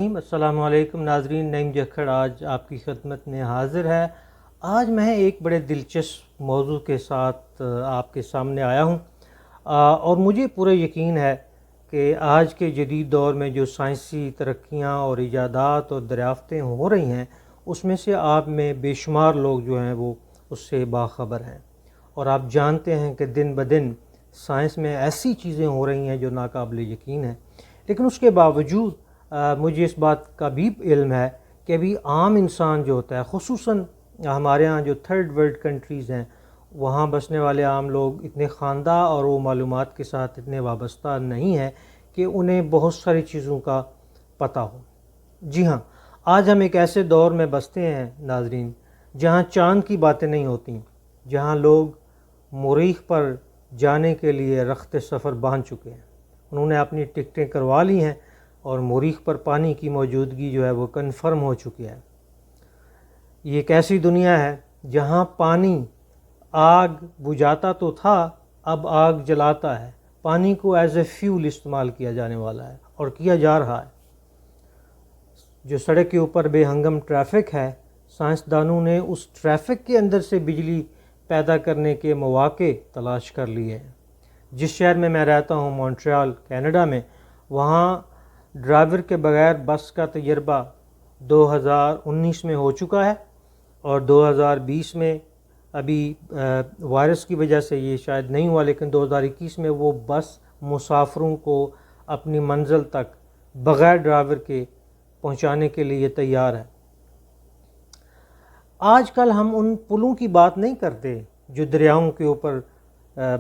السلام علیکم ناظرین، نعیم جکھڑ آج آپ کی خدمت میں حاضر ہے۔ آج میں ایک بڑے دلچسپ موضوع کے ساتھ آپ کے سامنے آیا ہوں، اور مجھے پورا یقین ہے کہ آج کے جدید دور میں جو سائنسی ترقیاں اور ایجادات اور دریافتیں ہو رہی ہیں، اس میں سے آپ میں بے شمار لوگ جو ہیں وہ اس سے باخبر ہیں، اور آپ جانتے ہیں کہ دن بدن سائنس میں ایسی چیزیں ہو رہی ہیں جو ناقابل یقین ہیں۔ لیکن اس کے باوجود مجھے اس بات کا بھی علم ہے کہ ابھی عام انسان جو ہوتا ہے، خصوصاً ہمارے ہاں جو تھرڈ ورلڈ کنٹریز ہیں، وہاں بسنے والے عام لوگ اتنے خواندہ اور وہ معلومات کے ساتھ اتنے وابستہ نہیں ہیں کہ انہیں بہت ساری چیزوں کا پتہ ہو۔ جی ہاں، آج ہم ایک ایسے دور میں بستے ہیں ناظرین، جہاں چاند کی باتیں نہیں ہوتیں، جہاں لوگ مریخ پر جانے کے لیے رخت سفر باندھ چکے ہیں، انہوں نے اپنی ٹکٹیں کروا لی ہیں اور مریخ پر پانی کی موجودگی جو ہے وہ کنفرم ہو چکی ہے۔ یہ ایک ایسی دنیا ہے جہاں پانی آگ بجھاتا تو تھا، اب آگ جلاتا ہے۔ پانی کو ایز اے فیول استعمال کیا جانے والا ہے اور کیا جا رہا ہے۔ جو سڑک کے اوپر بے ہنگم ٹریفک ہے، سائنسدانوں نے اس ٹریفک کے اندر سے بجلی پیدا کرنے کے مواقع تلاش کر لیے ہیں۔ جس شہر میں رہتا ہوں، مونٹریال کینیڈا میں، وہاں ڈرائیور کے بغیر بس کا تجربہ 2019 میں ہو چکا ہے، اور 2020 میں ابھی وائرس کی وجہ سے یہ شاید نہیں ہوا، لیکن 2021 میں وہ بس مسافروں کو اپنی منزل تک بغیر ڈرائیور کے پہنچانے کے لیے تیار ہے۔ آج کل ہم ان پلوں کی بات نہیں کرتے جو دریاؤں کے اوپر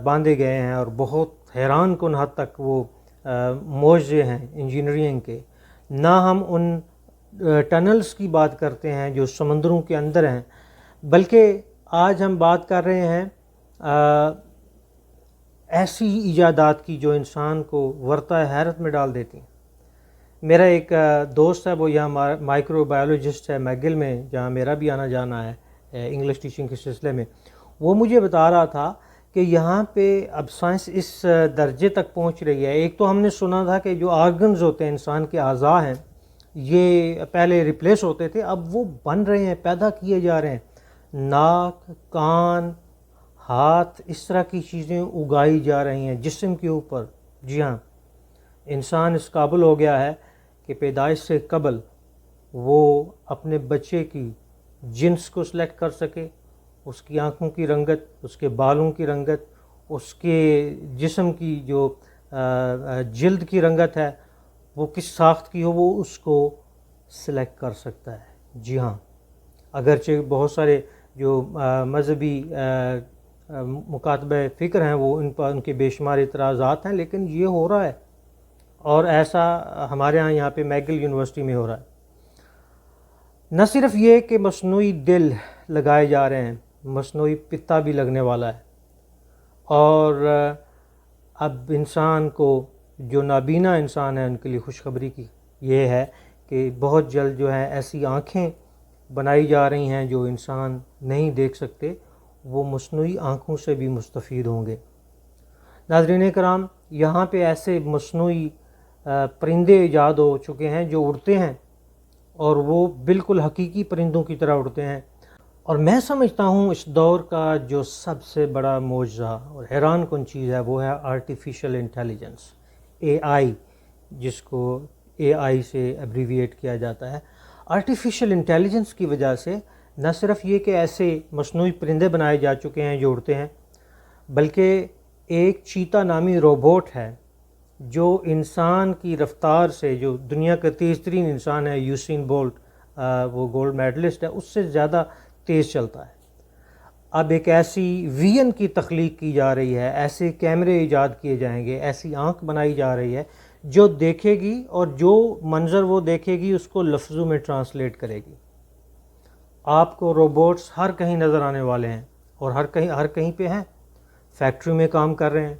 باندھے گئے ہیں، اور بہت حیران کن حد تک وہ معجزے ہیں انجینئرنگ کے۔ نہ ہم ان ٹنلز کی بات کرتے ہیں جو سمندروں کے اندر ہیں، بلکہ آج ہم بات کر رہے ہیں ایسی ایجادات کی جو انسان کو ورطہ حیرت میں ڈال دیتی ہیں۔ میرا ایک دوست ہے، وہ یہاں مائکرو بایولوجسٹ ہے میگل میں، جہاں میرا بھی آنا جانا ہے انگلش ٹیچنگ کے سلسلے میں۔ وہ مجھے بتا رہا تھا کہ یہاں پہ اب سائنس اس درجے تک پہنچ رہی ہے۔ ایک تو ہم نے سنا تھا کہ جو آرگنز ہوتے ہیں، انسان کے اعضاء ہیں، یہ پہلے ریپلیس ہوتے تھے، اب وہ بن رہے ہیں، پیدا کیے جا رہے ہیں۔ ناک، کان، ہاتھ، اس طرح کی چیزیں اگائی جا رہی ہیں جسم کے اوپر۔ جی ہاں، انسان اس قابل ہو گیا ہے کہ پیدائش سے قبل وہ اپنے بچے کی جنس کو سلیکٹ کر سکے، اس کی آنکھوں کی رنگت، اس کے بالوں کی رنگت، اس کے جسم کی جو جلد کی رنگت ہے وہ کس ساخت کی ہو، وہ اس کو سلیکٹ کر سکتا ہے۔ جی ہاں، اگرچہ بہت سارے جو مذہبی مکاتبہ فکر ہیں وہ ان کے بے شمار اعتراضات ہیں، لیکن یہ ہو رہا ہے، اور ایسا ہمارے ہاں یہاں پہ میگل یونیورسٹی میں ہو رہا ہے۔ نہ صرف یہ کہ مصنوعی دل لگائے جا رہے ہیں، مصنوعی پتا بھی لگنے والا ہے، اور اب انسان کو، جو نابینا انسان ہے، ان کے لیے خوشخبری کی یہ ہے کہ بہت جلد جو ہے ایسی آنکھیں بنائی جا رہی ہیں جو انسان نہیں دیکھ سکتے، وہ مصنوعی آنکھوں سے بھی مستفید ہوں گے۔ ناظرین کرام، یہاں پہ ایسے مصنوعی پرندے ایجاد ہو چکے ہیں جو اڑتے ہیں، اور وہ بالکل حقیقی پرندوں کی طرح اڑتے ہیں۔ اور میں سمجھتا ہوں اس دور کا جو سب سے بڑا معجزہ اور حیران کن چیز ہے وہ ہے آرٹیفیشل انٹیلیجنس، اے آئی، جس کو اے آئی سے ایبریویٹ کیا جاتا ہے۔ آرٹیفیشل انٹیلیجنس کی وجہ سے نہ صرف یہ کہ ایسے مصنوعی پرندے بنائے جا چکے ہیں جو اڑتے ہیں، بلکہ ایک چیتا نامی روبوٹ ہے جو انسان کی رفتار سے، جو دنیا کا تیز ترین انسان ہے، یوسین بولٹ، وہ گولڈ میڈلسٹ ہے، اس سے زیادہ تیز چلتا ہے۔ اب ایک ایسی ویژن کی تخلیق کی جا رہی ہے، ایسے کیمرے ایجاد کیے جائیں گے، ایسی آنکھ بنائی جا رہی ہے جو دیکھے گی، اور جو منظر وہ دیکھے گی اس کو لفظوں میں ٹرانسلیٹ کرے گی۔ آپ کو روبوٹس ہر کہیں نظر آنے والے ہیں، اور ہر کہیں پہ ہیں، فیکٹری میں کام کر رہے ہیں،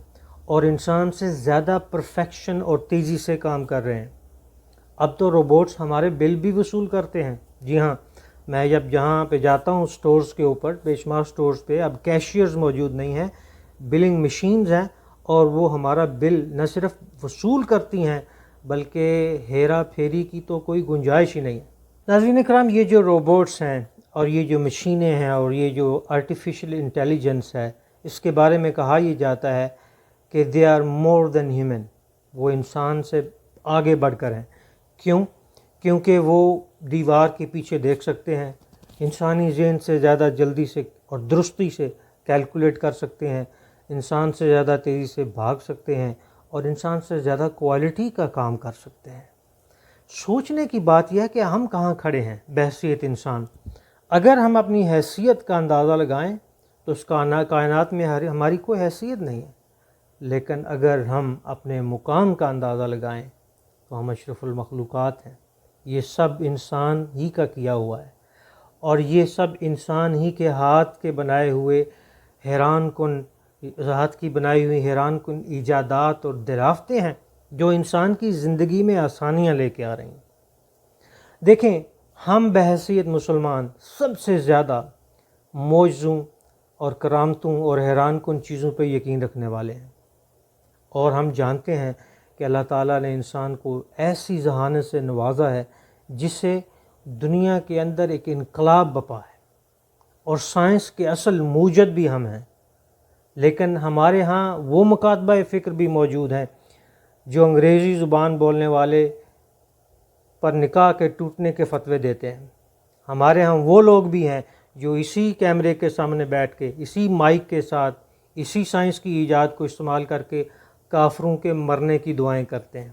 اور انسان سے زیادہ پرفیکشن اور تیزی سے کام کر رہے ہیں۔ اب تو روبوٹس ہمارے بل بھی وصول کرتے ہیں۔ جی ہاں، میں جب جہاں پہ جاتا ہوں سٹورز کے اوپر، بے شمار سٹورز پہ اب کیشیئرز موجود نہیں ہیں، بلنگ مشینز ہیں، اور وہ ہمارا بل نہ صرف وصول کرتی ہیں بلکہ ہیرا پھیری کی تو کوئی گنجائش ہی نہیں ہے۔ ناظرین اکرام، یہ جو روبوٹس ہیں اور یہ جو مشینیں ہیں اور یہ جو آرٹیفیشل انٹیلیجنس ہے، اس کے بارے میں کہا یہ جاتا ہے کہ they are more then human, وہ انسان سے آگے بڑھ کر ہیں۔ کیوں؟ کیونکہ وہ دیوار کے پیچھے دیکھ سکتے ہیں، انسانی ذہن سے زیادہ جلدی سے اور درستی سے کیلکولیٹ کر سکتے ہیں، انسان سے زیادہ تیزی سے بھاگ سکتے ہیں اور انسان سے زیادہ کوالٹی کا کام کر سکتے ہیں۔ سوچنے کی بات یہ ہے کہ ہم کہاں کھڑے ہیں بحیثیت انسان۔ اگر ہم اپنی حیثیت کا اندازہ لگائیں تو اس کائنات میں ہماری کوئی حیثیت نہیں ہے، لیکن اگر ہم اپنے مقام کا اندازہ لگائیں تو ہم اشرف المخلوقات ہیں۔ یہ سب انسان ہی کا کیا ہوا ہے اور یہ سب انسان ہی کے ہاتھ کے بنائے ہوئے ہاتھ کی بنائی ہوئی حیران کن ایجادات اور دریافتیں ہیں جو انسان کی زندگی میں آسانیاں لے کے آ رہی ہیں۔ دیکھیں، ہم بحیثیت مسلمان سب سے زیادہ معجزوں اور کرامتوں اور حیران کن چیزوں پہ یقین رکھنے والے ہیں، اور ہم جانتے ہیں کہ اللہ تعالیٰ نے انسان کو ایسی ذہانت سے نوازا ہے جس سے دنیا کے اندر ایک انقلاب بپا ہے، اور سائنس کے اصل موجد بھی ہم ہیں۔ لیکن ہمارے ہاں وہ مکاتبہ فکر بھی موجود ہیں جو انگریزی زبان بولنے والے پر نکاح کے ٹوٹنے کے فتوے دیتے ہیں۔ ہمارے ہاں وہ لوگ بھی ہیں جو اسی کیمرے کے سامنے بیٹھ کے، اسی مائک کے ساتھ، اسی سائنس کی ایجاد کو استعمال کر کے کافروں کے مرنے کی دعائیں کرتے ہیں۔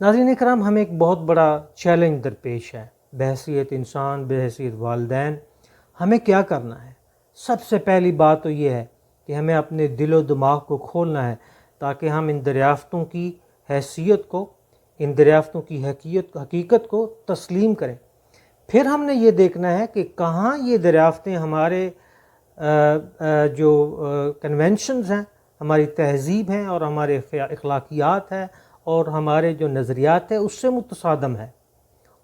ناظرین اکرام، ہمیں ایک بہت بڑا چیلنج درپیش ہے بحیثیت انسان، بحیثیت والدین۔ ہمیں کیا کرنا ہے؟ سب سے پہلی بات تو یہ ہے کہ ہمیں اپنے دل و دماغ کو کھولنا ہے تاکہ ہم ان دریافتوں کی حیثیت کو، ان دریافتوں کی حقیقت کو تسلیم کریں۔ پھر ہم نے یہ دیکھنا ہے کہ کہاں یہ دریافتیں ہمارے جو کنونشنز ہیں، ہماری تہذیب ہیں اور ہمارے اخلاقیات ہیں اور ہمارے جو نظریات ہیں اس سے متصادم ہے،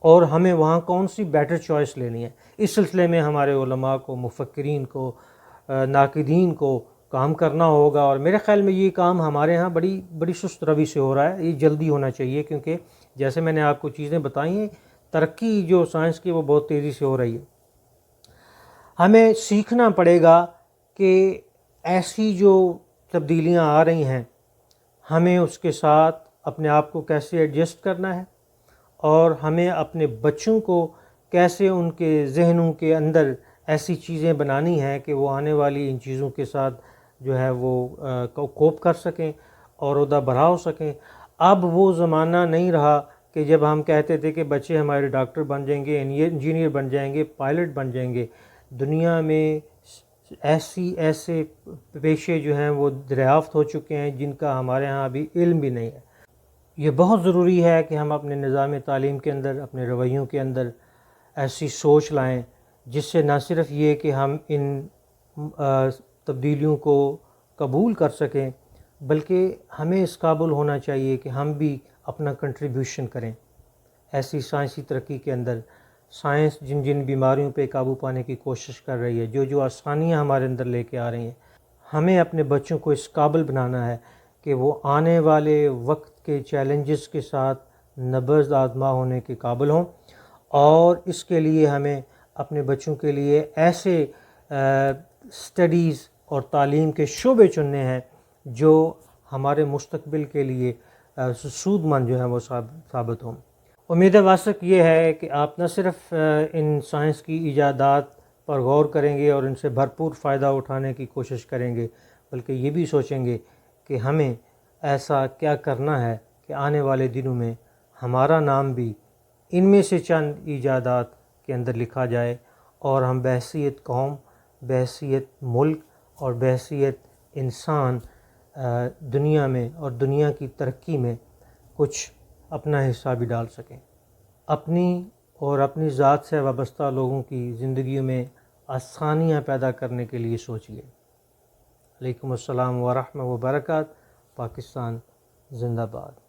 اور ہمیں وہاں کون سی بیٹر چوائس لینی ہے۔ اس سلسلے میں ہمارے علماء کو، مفکرین کو، ناقدین کو کام کرنا ہوگا، اور میرے خیال میں یہ کام ہمارے ہاں بڑی سست روی سے ہو رہا ہے۔ یہ جلدی ہونا چاہیے، کیونکہ جیسے میں نے آپ کو چیزیں بتائی ہیں، ترقی جو سائنس کی وہ بہت تیزی سے ہو رہی ہے۔ ہمیں سیکھنا پڑے گا کہ ایسی جو تبدیلیاں آ رہی ہیں، ہمیں اس کے ساتھ اپنے آپ کو کیسے ایڈجسٹ کرنا ہے، اور ہمیں اپنے بچوں کو کیسے ان کے ذہنوں کے اندر ایسی چیزیں بنانی ہیں کہ وہ آنے والی ان چیزوں کے ساتھ جو ہے وہ کوپ کر سکیں اور عہدہ بڑھا ہو سکیں۔ اب وہ زمانہ نہیں رہا کہ جب ہم کہتے تھے کہ بچے ہمارے ڈاکٹر بن جائیں گے، انجینئر بن جائیں گے، پائلٹ بن جائیں گے۔ دنیا میں ایسے پیشے جو ہیں وہ دریافت ہو چکے ہیں جن کا ہمارے ہاں ابھی علم بھی نہیں ہے۔ یہ بہت ضروری ہے کہ ہم اپنے نظام تعلیم کے اندر، اپنے رویوں کے اندر ایسی سوچ لائیں جس سے نہ صرف یہ کہ ہم ان تبدیلیوں کو قبول کر سکیں، بلکہ ہمیں اس قابل ہونا چاہیے کہ ہم بھی اپنا کنٹریبیوشن کریں ایسی سائنسی ترقی کے اندر۔ سائنس جن بیماریوں پہ قابو پانے کی کوشش کر رہی ہے، جو آسانیاں ہمارے اندر لے کے آ رہی ہیں، ہمیں اپنے بچوں کو اس قابل بنانا ہے کہ وہ آنے والے وقت کے چیلنجز کے ساتھ نبرد آزما ہونے کے قابل ہوں، اور اس کے لیے ہمیں اپنے بچوں کے لیے ایسے اسٹڈیز اور تعلیم کے شعبے چننے ہیں جو ہمارے مستقبل کے لیے سود مند جو ہیں وہ ثابت ہوں۔ امید واثق یہ ہے کہ آپ نہ صرف ان سائنس کی ایجادات پر غور کریں گے اور ان سے بھرپور فائدہ اٹھانے کی کوشش کریں گے، بلکہ یہ بھی سوچیں گے کہ ہمیں ایسا کیا کرنا ہے کہ آنے والے دنوں میں ہمارا نام بھی ان میں سے چند ایجادات کے اندر لکھا جائے، اور ہم بحیثیت قوم، بحیثیت ملک اور بحیثیت انسان دنیا میں اور دنیا کی ترقی میں کچھ اپنا حصہ بھی ڈال سکیں۔ اپنی اور اپنی ذات سے وابستہ لوگوں کی زندگیوں میں آسانیاں پیدا کرنے کے لیے سوچیے۔ علیکم السلام ورحمۃ وبرکاتہ۔ پاکستان زندہ باد۔